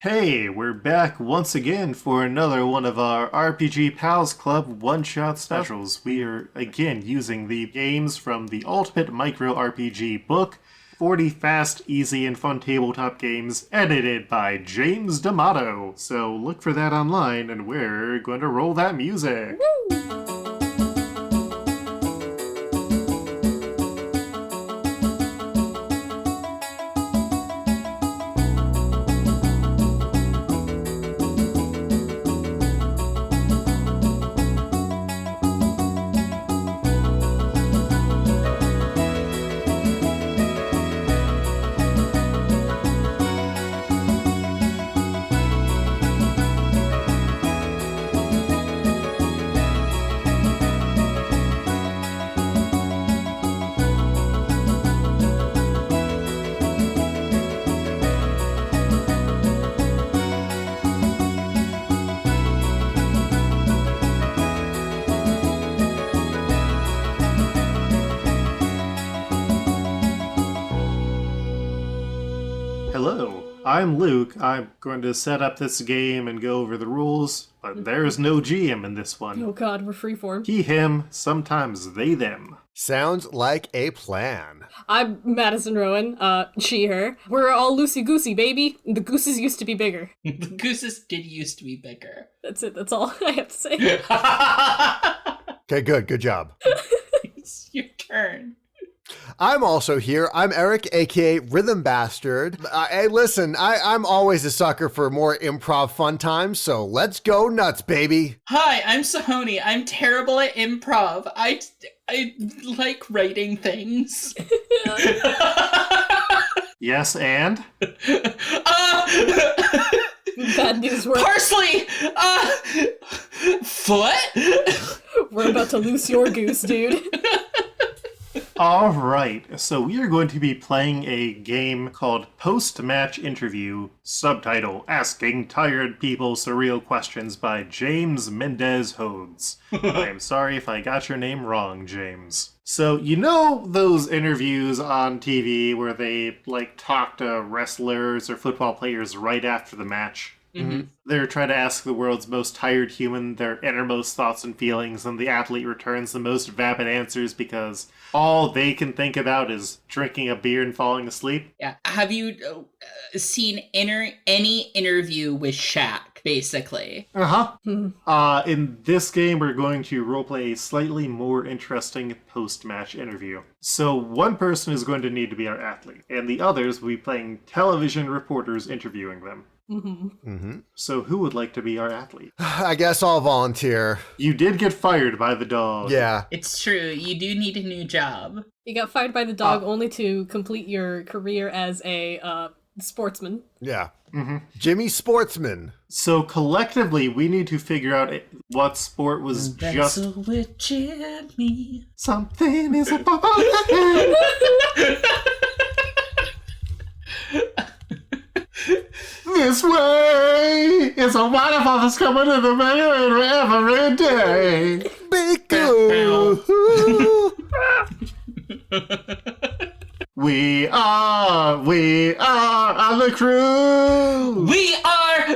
Hey, we're back once again for another one of our RPG Pals Club one-shot specials. We are again using the games from the Ultimate Micro RPG book, 40 Fast, Easy, and Fun Tabletop Games, edited by James D'Amato. So look for that online, and we're going to roll that music. Woo! Hello, I'm Luke. I'm going to set up this game and go over the rules, but there's no GM in this one. Oh god, we're freeform. He, him, sometimes they, them. Sounds like a plan. I'm Madison Rowan, she, her. We're all loosey-goosey, baby. The gooses used to be bigger. The gooses did used to be bigger. That's it, that's all I have to say. Okay, good job. It's your turn. I'm also here. I'm Eric, aka Rhythm Bastard. Hey, listen, I'm always a sucker for more improv fun times, so let's go nuts, baby. Hi, I'm Sahoni. I'm terrible at improv. I like writing things. Yes, and? Bad news, Parsley! Foot? We're about to loose your goose, dude. Alright, so we are going to be playing a game called Post-Match Interview, subtitle, Asking Tired People Surreal Questions by James Mendez Hodes. I am sorry if I got your name wrong, James. So, you know those interviews on TV where they, talk to wrestlers or football players right after the match? Mm-hmm. They're trying to ask the world's most tired human their innermost thoughts and feelings, and the athlete returns the most vapid answers because all they can think about is drinking a beer and falling asleep. Yeah. Have you seen any interview with Shaq, basically? Uh-huh. In this game, we're going to roleplay a slightly more interesting post-match interview. So one person is going to need to be our athlete, and the others will be playing television reporters interviewing them. So who would like to be our athlete? I guess I'll volunteer. You did get fired by the dog. Yeah. It's true. You do need a new job. You got fired by the dog only to complete your career as a sportsman. Yeah. Jimmy Sportsman. So collectively, we need to figure out what sport was just... with Jimmy. Something is about This way is a waterfall that's coming to the mirror every day. Big We are on the crew. We are!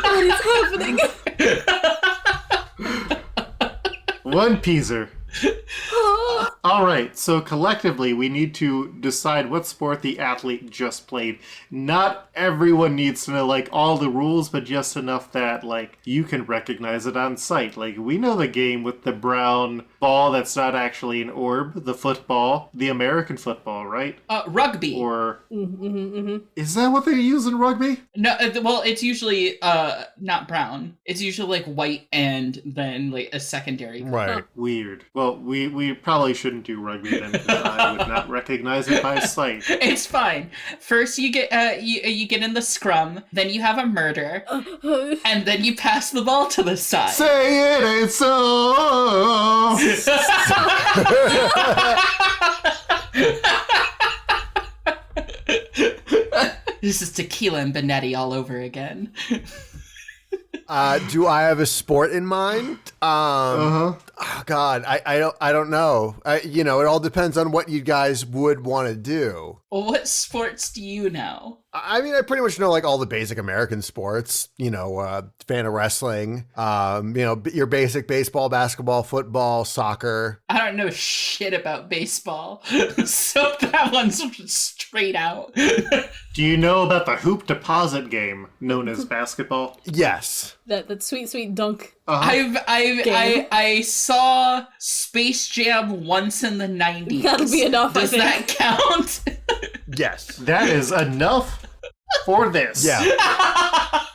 What is happening? One peaser. Alright, so collectively we need to decide what sport the athlete just played. Not everyone needs to know, all the rules, but just enough that, you can recognize it on sight. We know the game with the brown ball that's not actually an orb, the football, the American football, right? Rugby. Or... Is that what they use in rugby? No, well, it's usually not brown. It's usually white and then a secondary color. Right. Weird. Well, we probably shouldn't do rugby then, because I would not recognize it by sight. It's fine. First, you get you get in the scrum, then you have a murder, and then you pass the ball to the side. Say it ain't so. This is Tequila and Benetti all over again. Do I have a sport in mind? Oh God, I don't know. It all depends on what you guys would want to do. Well, what sports do you know? I mean, I pretty much know like all the basic American sports, fan of wrestling, your basic baseball, basketball, football, soccer. I don't know shit about baseball, so that one's straight out. Do you know about the hoop deposit game known as basketball? Yes. That sweet dunk. I saw Space Jam once in the 90s. That'll be enough, Does that count? Yes. That is enough for this. Yeah.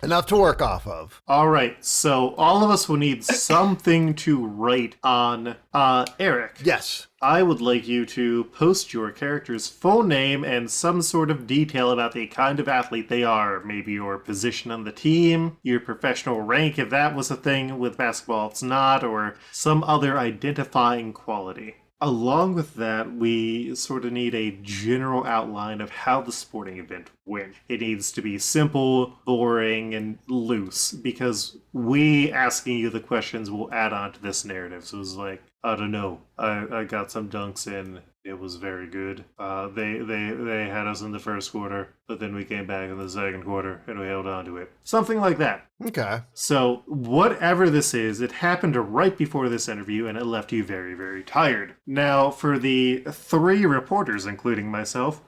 Enough to work off of. All right, so all of us will need something to write on. Eric. Yes. I would like you to post your character's full name and some sort of detail about the kind of athlete they are. Maybe your position on the team, your professional rank, if that was a thing. With basketball, it's not, or some other identifying quality. Along with that, we sort of need a general outline of how the sporting event went. It needs to be simple, boring, and loose, because we asking you the questions will add on to this narrative. So it's like, I don't know, I got some dunks in. It was very good. They had us in the first quarter, but then we came back in the second quarter and we held on to it. Something like that. Okay. So whatever this is, it happened right before this interview and it left you very, very tired. Now, for the 3 reporters, including myself,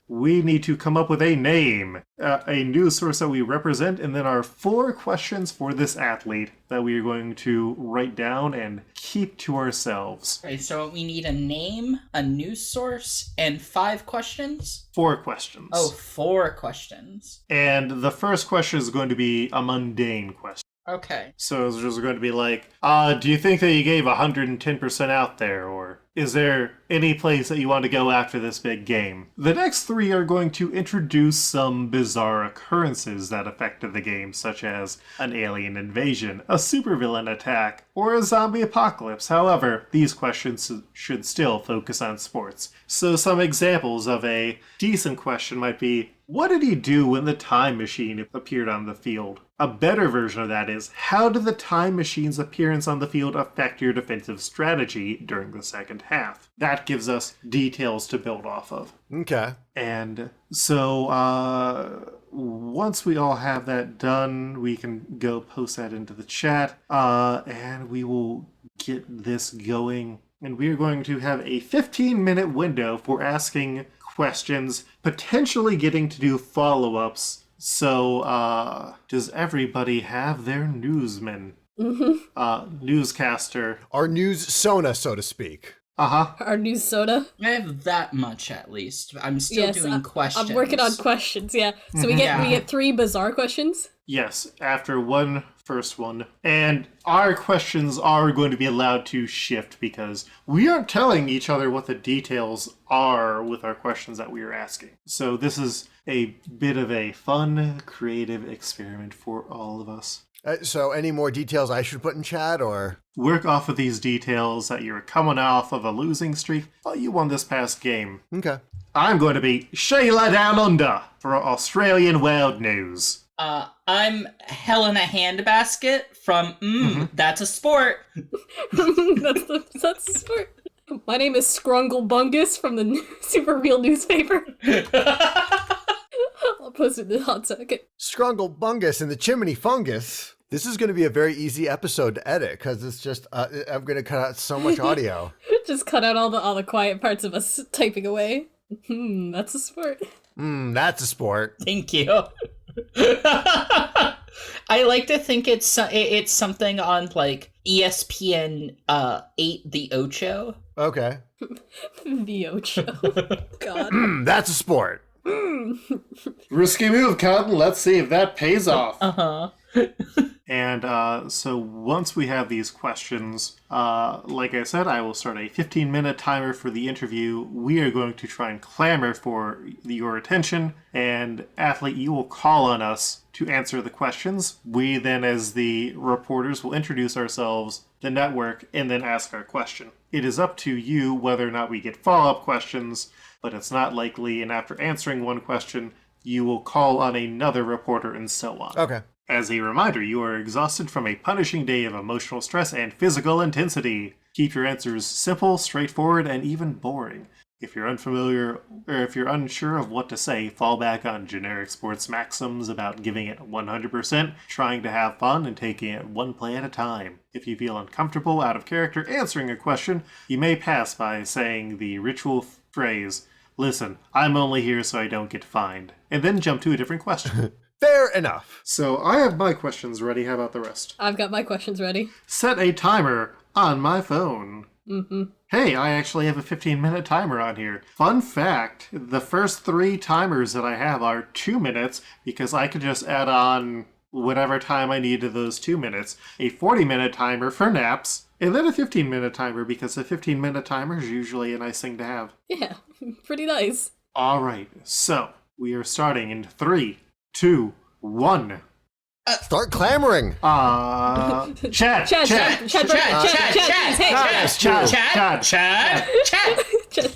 we need to come up with a name, a news source that we represent, and then our 4 questions for this athlete that we are going to write down and keep to ourselves. Okay, so we need a name, a news source, and 5 questions? 4 questions. Oh, 4 questions. And the first question is going to be a mundane question. Okay. So it's just going to be like, do you think that you gave 110% out there? Or is there any place that you want to go after this big game? The next 3 are going to introduce some bizarre occurrences that affected the game, such as an alien invasion, a supervillain attack, or a zombie apocalypse. However, these questions should still focus on sports. So some examples of a decent question might be, what did he do when the time machine appeared on the field? A better version of that is, how did the time machine's appearance on the field affect your defensive strategy during the second half? That gives us details to build off of. Okay. And so, once we all have that done, we can go post that into the chat, and we will get this going. And we are going to have a 15-minute window for asking questions, potentially getting to do follow-ups. So, does everybody have their newsman? Newscaster. Our news sona, so to speak. Our news soda. I have that much at least. I'm still doing questions. I'm working on questions, yeah. So we get 3 bizarre questions? Yes, after one first one. And our questions are going to be allowed to shift because we aren't telling each other what the details are with our questions that we are asking. So this is a bit of a fun, creative experiment for all of us. So any more details I should put in chat, or? Work off of these details that you're coming off of a losing streak. Well, you won this past game. Okay. I'm going to be Shayla Down Under for Australian World News. I'm Helena Handbasket from That's a Sport. that's a sport. My name is Scrungle Bungus from the Super Real newspaper. I'll post it in the hot second. Scrungle Bungus and the Chimney Fungus. This is going to be a very easy episode to edit because it's just I'm going to cut out so much audio. Just cut out all the quiet parts of us typing away. That's a sport. That's a sport. Thank you. I like to think it's something on like ESPN 8 The Ocho. Okay. The Ocho. God. That's a sport. Risky move, Cotton. Let's see if that pays off. And so once we have these questions, like I said, I will start a 15-minute timer for the interview. We are going to try and clamor for your attention, and athlete, you will call on us to answer the questions. We then, as the reporters, will introduce ourselves, the network, and then ask our question. It is up to you whether or not we get follow-up questions, but it's not likely, and after answering one question, you will call on another reporter and so on. Okay. As a reminder, you are exhausted from a punishing day of emotional stress and physical intensity. Keep your answers simple, straightforward, and even boring. If you're unfamiliar or if you're unsure of what to say, fall back on generic sports maxims about giving it 100%, trying to have fun, and taking it one play at a time. If you feel uncomfortable, out of character, answering a question, you may pass by saying the ritual phrase, "Listen, I'm only here so I don't get fined," and then jump to a different question. Fair enough. So I have my questions ready. How about the rest? I've got my questions ready. Set a timer on my phone. Hey, I actually have a 15-minute timer on here. Fun fact, the first 3 timers that I have are 2 minutes because I could just add on whatever time I need to those 2 minutes. A 40-minute timer for naps, and then a 15-minute timer because a 15-minute timer is usually a nice thing to have. Yeah, pretty nice. All right, so we are starting in 3, 2, 1. Start clamoring. Chad.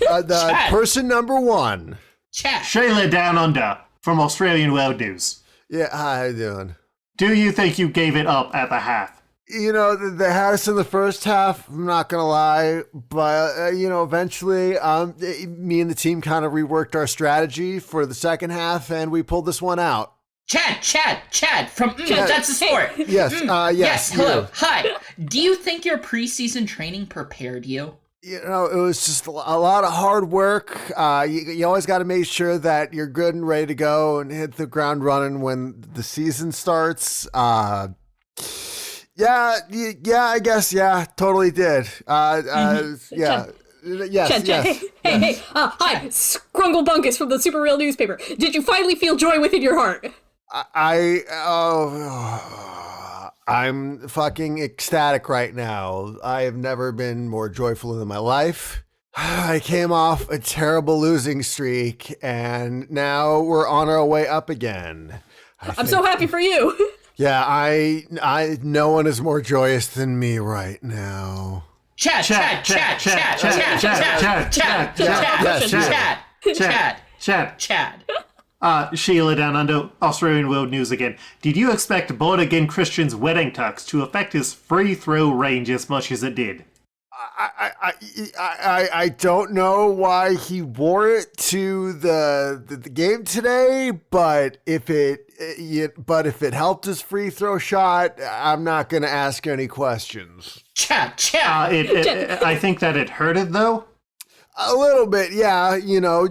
The person number 1. Shayla Down Under from Australian World News. Yeah, how you doing? Do you think you gave it up at the half? You know, they had us in the first half, I'm not going to lie, but, eventually me and the team kind of reworked our strategy for the second half, and we pulled this one out. Chad from That's a Sport. Yes, yes. Hello, hi. Do you think your preseason training prepared you? You know, it was just a lot of hard work. You always got to make sure that you're good and ready to go and hit the ground running when the season starts. Yeah, I guess, totally did. Yeah. Yes, yes. Hey, hi, Scrungle Bunkus from the Super Real newspaper. Did you finally feel joy within your heart? I'm fucking ecstatic right now. I have never been more joyful in my life. I came off a terrible losing streak, and now we're on our way up again. I'm so happy for you. Yeah, no one is more joyous than me right now. Chad. Sheila Down Under, Australian World News again. Did you expect born again Christian's wedding tux to affect his free throw range as much as it did? I don't know why he wore it to the game today, but if it helped his free throw shot, I'm not going to ask any questions. Chad. I think that it hurted though. A little bit, yeah. You know,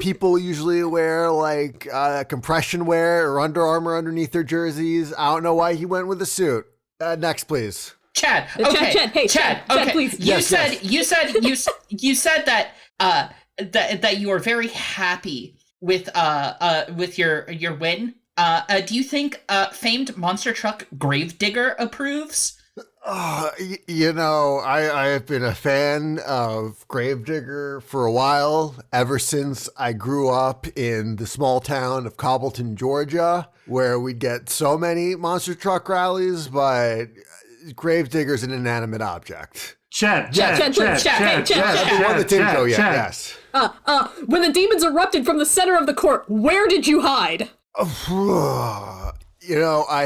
people usually wear like compression wear or Under Armour underneath their jerseys. I don't know why he went with a suit. Next, please. Chad. Okay. Chad, okay. Please. You said that that you were very happy with your win. Do you think famed monster truck Gravedigger approves? I have been a fan of Gravedigger for a while, ever since I grew up in the small town of Cobbleton, Georgia, where we'd get so many monster truck rallies, but Gravedigger's an inanimate object. Chad. The one that didn't go yet, yes. When the demons erupted from the center of the court, where did you hide? I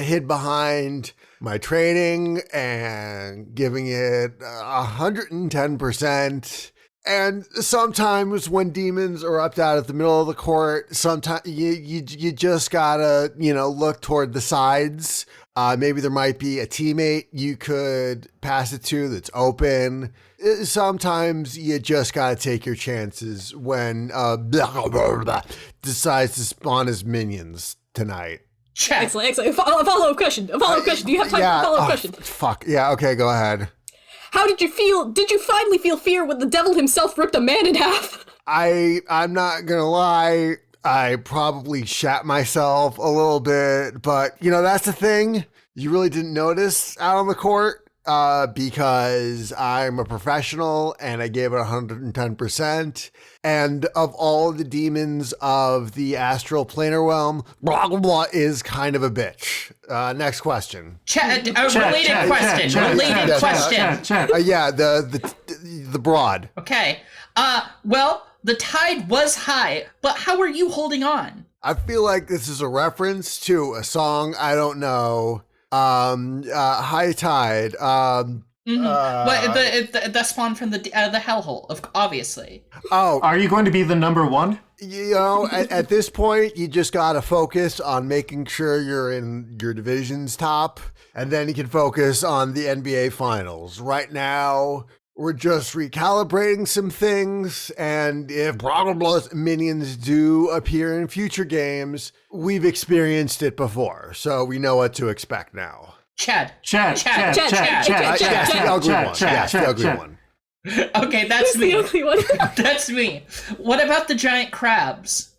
hid behind my training and giving it 110%. And sometimes when demons erupt out at the middle of the court, sometimes you just gotta, look toward the sides. Maybe there might be a teammate you could pass it to that's open. Sometimes you just gotta take your chances when decides to spawn his minions tonight. Excellent. A follow-up question. Do you have time for a follow-up question? Fuck. Yeah, okay, go ahead. How did you feel? Did you finally feel fear when the devil himself ripped a man in half? I'm not gonna lie, I probably shat myself a little bit, but that's the thing. You really didn't notice out on the court because I'm a professional and I gave it 110%. And of all the demons of the astral planar realm, blah, blah, blah is kind of a bitch. Next question. Related question. Yeah, the broad. Okay. Well, the tide was high, but how are you holding on? I feel like this is a reference to a song I don't know. High Tide. But the spawn from the hellhole, obviously. Oh, Are you going to be the number one? you know, at this point, you just got to focus on making sure you're in your division's top, and then you can focus on the NBA Finals. Right now, we're just recalibrating some things, and if Broggleblood's minions do appear in future games, we've experienced it before, so we know what to expect now. Chad. Yes, the ugly one. Okay, that's Who's me. the ugly one? That's me. What about the giant crabs?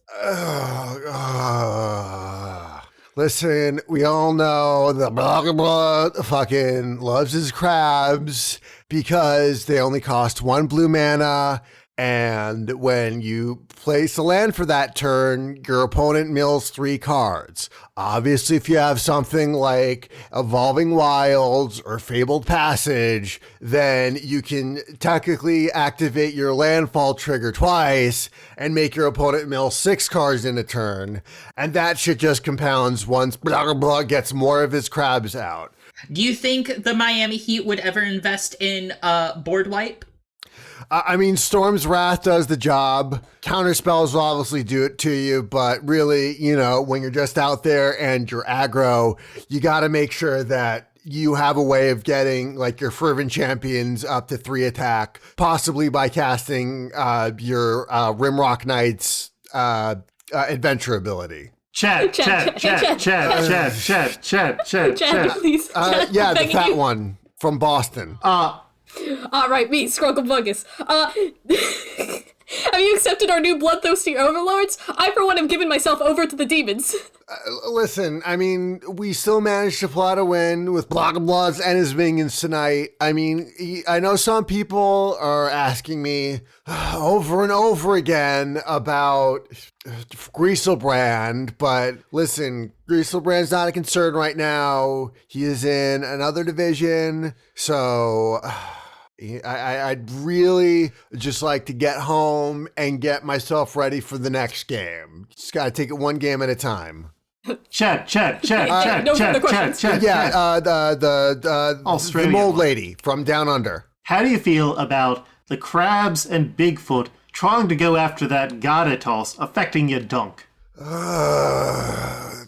Listen, we all know that Broggleblood fucking loves his crabs because they only cost 1 blue mana, and when you place a land for that turn, your opponent mills 3 cards. Obviously, if you have something like Evolving Wilds or Fabled Passage, then you can technically activate your landfall trigger twice and make your opponent mill 6 cards in a turn. And that shit just compounds once Broggleblood gets more of his crabs out. Do you think the Miami Heat would ever invest in board wipe? I mean, Storm's Wrath does the job. Counterspells will obviously do it to you, but really, you know, when you're just out there and you're aggro, you got to make sure that you have a way of getting like your Fervent Champions up to 3 attack, possibly by casting your Rimrock Knight's adventure ability. Chad, please. Yeah, the fat one from Boston. Right, me, Scrunkelbuggus. Have you accepted our new bloodthirsty overlords? I, for one, have given myself over to the demons. Listen, I mean, we still managed to plot a win with Broggleblood and his minions tonight. I mean, I know some people are asking me over and over again about Grieselbrand, but listen, Grieselbrand's not a concern right now. He is in another division, so I'd really just like to get home and get myself ready for the next game. Just gotta take it one game at a time. Chad. No further questions. Yeah, the mold lady from Down Under. How do you feel about the crabs and Bigfoot trying to go after that Gada toss, affecting your dunk? A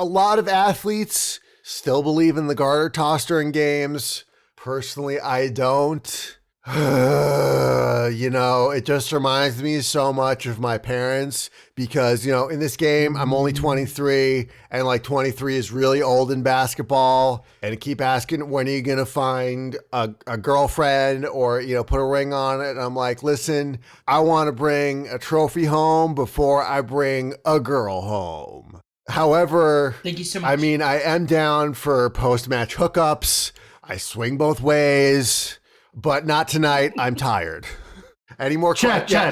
lot of athletes still believe in the garter toss during games. Personally, I don't. You know, it just reminds me so much of my parents because, you know, in this game, I'm only 23 and like 23 is really old in basketball. And I keep asking, when are you going to find a girlfriend or, you know, put a ring on it? And I'm like, listen, I want to bring a trophy home before I bring a girl home. However, Thank you so much. I mean, I am down for post-match hookups. I swing both ways, but not tonight. I'm tired. Any more questions? Chad.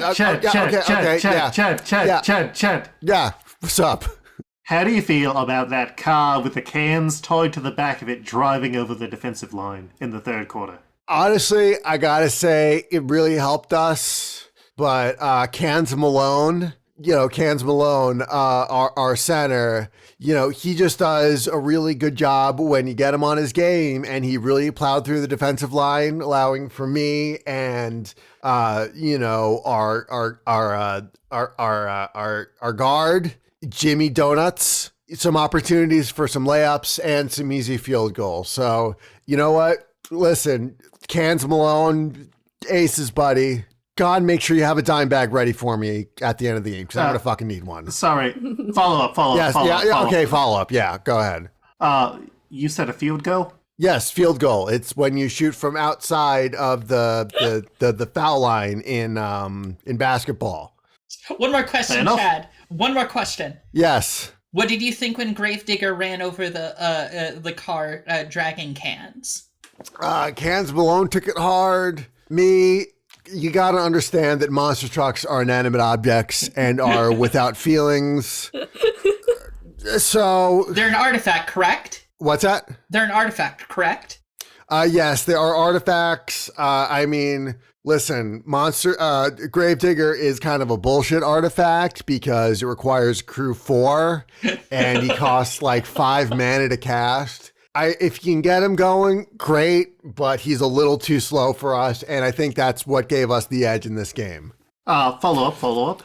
Yeah, what's up? How do you feel about that car with the cans tied to the back of it driving over the defensive line in the third quarter? Honestly, I gotta say, it really helped us, but Cans Malone, our center, you know, he just does a really good job when you get him on his game, and he really plowed through the defensive line, allowing for me and our guard, Jimmy Donuts, some opportunities for some layups and some easy field goals. So, you know what? Listen, Cans Malone, aces, buddy. God, make sure you have a dime bag ready for me at the end of the game because I'm gonna fucking need one. Sorry. Follow up. Okay, follow up. Yeah, go ahead. You said a field goal? Yes, field goal. It's when you shoot from outside of the foul line in basketball. One more question, Chad. One more question. Yes. What did you think when Gravedigger ran over the car dragging cans? Cans Malone took it hard. You got to understand that monster trucks are inanimate objects and are without feelings. So They're an artifact, correct? What's that? They're an artifact, correct? Yes, there are artifacts. I mean, Listen, Gravedigger is kind of a bullshit artifact because it requires crew 4 and he costs like 5 mana to cast. If you can get him going, great, but he's a little too slow for us, and I think that's what gave us the edge in this game. Follow up.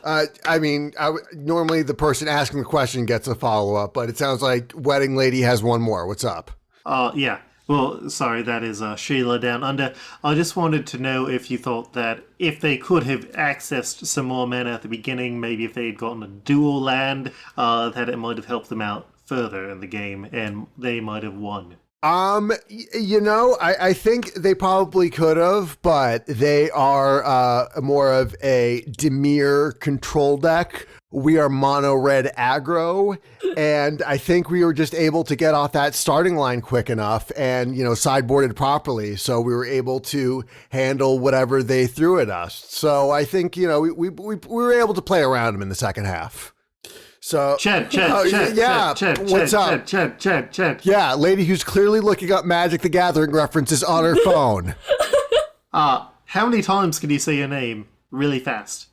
Normally the person asking the question gets a follow-up, but it sounds like Wedding Lady has one more. What's up? Yeah. Well, sorry, that is Sheila Down Under. I just wanted to know if you thought that if they could have accessed some more mana at the beginning, maybe if they had gotten a dual land, that it might have helped them out further in the game, and they might have won. I think they probably could have, but they are more of a Dimir control deck. We are mono red aggro, and I think we were just able to get off that starting line quick enough and, sideboarded properly, so we were able to handle whatever they threw at us. So I think, we were able to play around them in the second half. So Chet, what's up? Chet. Yeah, lady who's clearly looking up Magic the Gathering references on her phone. How many times can you say your name really fast?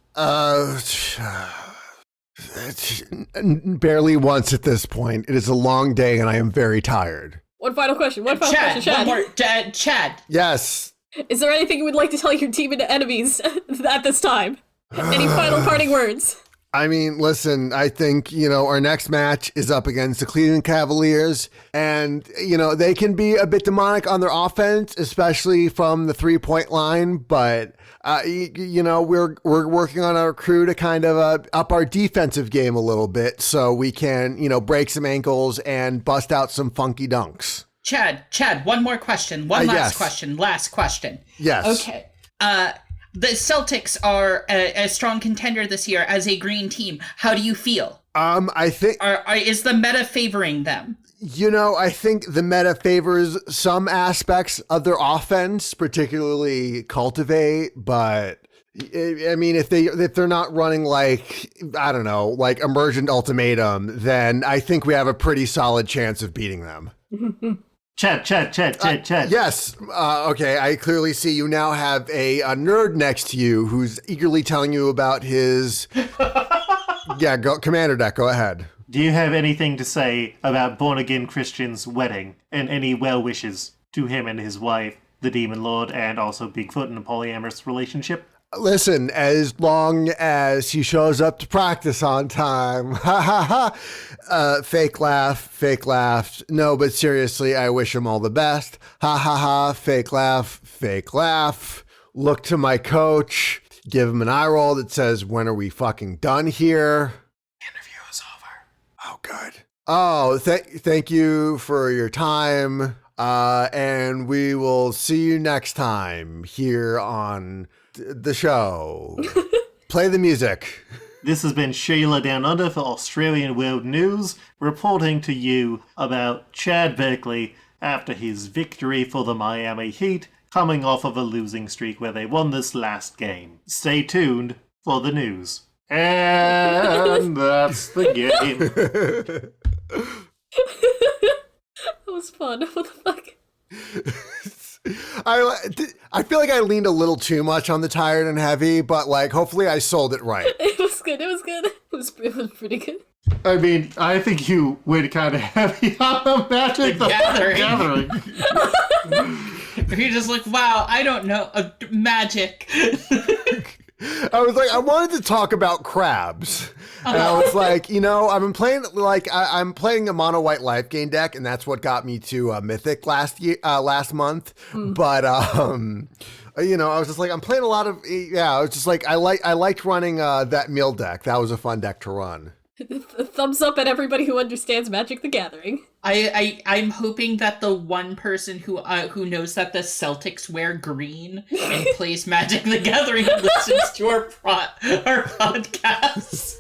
Barely once at this point. It is a long day and I am very tired. One final question. Chad. Chad. Chad. Yes. Is there anything you would like to tell your team and enemies at this time? Any final parting words? I mean, listen, I think, our next match is up against the Cleveland Cavaliers, and, they can be a bit demonic on their offense, especially from the 3-point line, but, we're working on our crew to kind of up our defensive game a little bit so we can, break some ankles and bust out some funky dunks. Chad, one more question. Last question. Yes. Okay. The Celtics are a strong contender this year as a green team. How do you feel? I think... Is the meta favoring them? I think the meta favors some aspects of their offense, particularly Cultivate, but... I mean, if they're not running like Emergent Ultimatum, then I think we have a pretty solid chance of beating them. Chat. Yes. Okay, I clearly see you now have a nerd next to you who's eagerly telling you about his... Commander deck, go ahead. Do you have anything to say about Born Again Christian's wedding and any well wishes to him and his wife, the Demon Lord, and also Bigfoot in a polyamorous relationship? Listen, as long as he shows up to practice on time. Ha ha ha. Fake laugh. No, but seriously, I wish him all the best. Ha ha ha. Fake laugh. Look to my coach. Give him an eye roll that says, when are we fucking done here? Interview is over. Oh, good. Oh, thank you for your time. And we will see you next time here on the show. Play the music. This has been Sheila Down Under for Australian World News, reporting to you about Chad Berkeley after his victory for the Miami Heat, coming off of a losing streak where they won this last game. Stay tuned for the news. And that's the game. That was fun. What the fuck? I feel like I leaned a little too much on the tired and heavy, but hopefully I sold it right. It was good. It was pretty good. I mean, I think you went kind of heavy on the Magic the Gathering. You're just like, wow, I don't know, Magic. I was like, I wanted to talk about crabs. And I was like, I've been playing I'm playing a mono white life gain deck, and that's what got me to Mythic last month. But I was just like, I'm playing a lot of I was just like, I liked running that mill deck. That was a fun deck to run. Thumbs up at everybody who understands Magic the Gathering. I'm hoping that the one person who knows that the Celtics wear green and plays Magic the Gathering listens to our podcast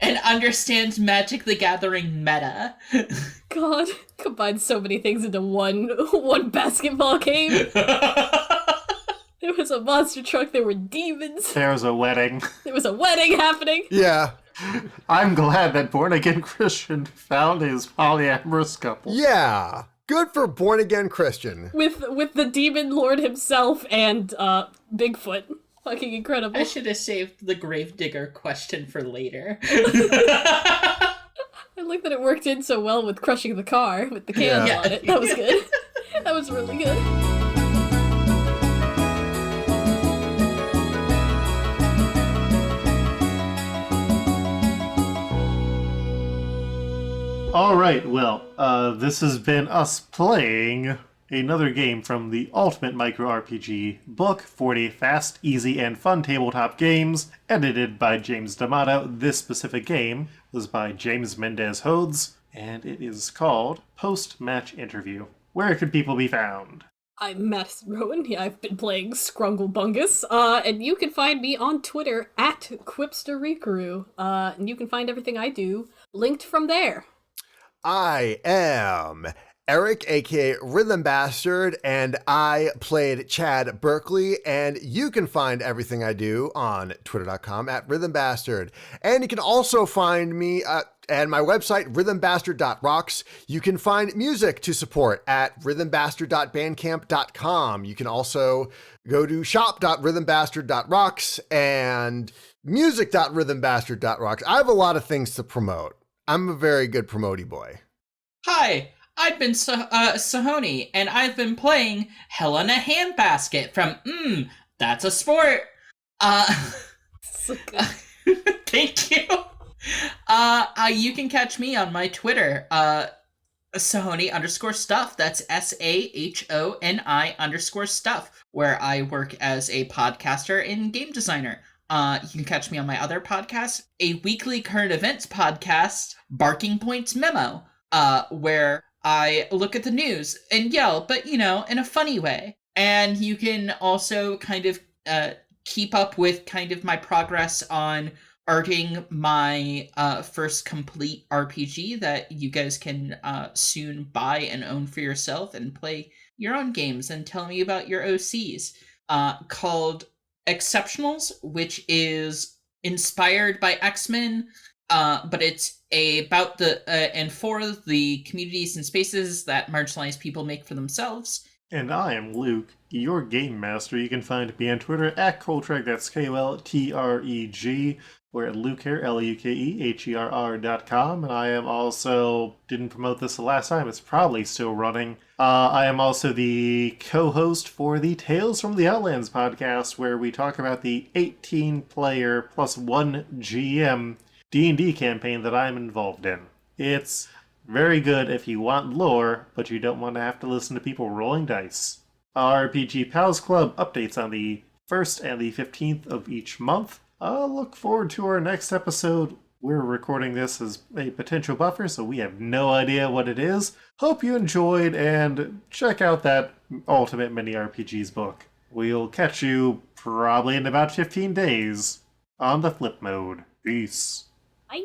and understands Magic the Gathering meta. God, combine so many things into one basketball game. There was a monster truck, there were demons. There was a wedding. There was a wedding happening. Yeah. I'm glad that Born Again Christian found his polyamorous couple. Yeah. Good for born again Christian. With the demon lord himself and Bigfoot. Fucking incredible. I should have saved the gravedigger question for later. I like that it worked in so well with crushing the car with the cans Yeah. on it. That was good. That was really good. All right, well, this has been us playing another game from the Ultimate Micro RPG book, 40 Fast, Easy, and Fun Tabletop Games, edited by James D'Amato. This specific game was by James Mendez Hodes, and it is called Post-Match Interview. Where could people be found? I'm Madison Rowan. Yeah, I've been playing Scrunglebungus. And you can find me on Twitter at Quipsterikaru. And you can find everything I do linked from there. I am Eric, aka Rhythm Bastard, and I played Chad Berkeley, and you can find everything I do on twitter.com at Rhythm Bastard. And you can also find me at my website, rhythmbastard.rocks. You can find music to support at rhythmbastard.bandcamp.com. You can also go to shop.rhythmbastard.rocks and music.rhythmbastard.rocks. I have a lot of things to promote. I'm a very good promotey boy. Hi, I've been Sahoni, and I've been playing Hell in a Handbasket from That's a Sport. So good. Thank you. You can catch me on my Twitter, Sahoni_stuff. That's SAHONI_stuff, where I work as a podcaster and game designer. You can catch me on my other podcast, a weekly current events podcast, Barking Points Memo, where I look at the news and yell, but, in a funny way. And you can also kind of keep up with kind of my progress on arting my first complete RPG that you guys can soon buy and own for yourself and play your own games and tell me about your OCs, called Exceptionals, which is inspired by X-Men, but it's about the and for the communities and spaces that marginalized people make for themselves. And I am Luke, your game master. You can find me on Twitter at Coltreg, that's KOLTREG, or at Lukeher, LUKEHERR.com. And I am also, didn't promote this the last time, it's probably still running. I am also the co-host for the Tales from the Outlands podcast, where we talk about the 18-player plus 1 GM D&D campaign that I'm involved in. It's very good if you want lore, but you don't want to have to listen to people rolling dice. Our RPG Pals Club updates on the 1st and the 15th of each month. Look forward to our next episode. We're recording this as a potential buffer, so we have no idea what it is. Hope you enjoyed, and check out that Ultimate Mini RPGs book. We'll catch you probably in about 15 days on the flip mode. Peace. Bye.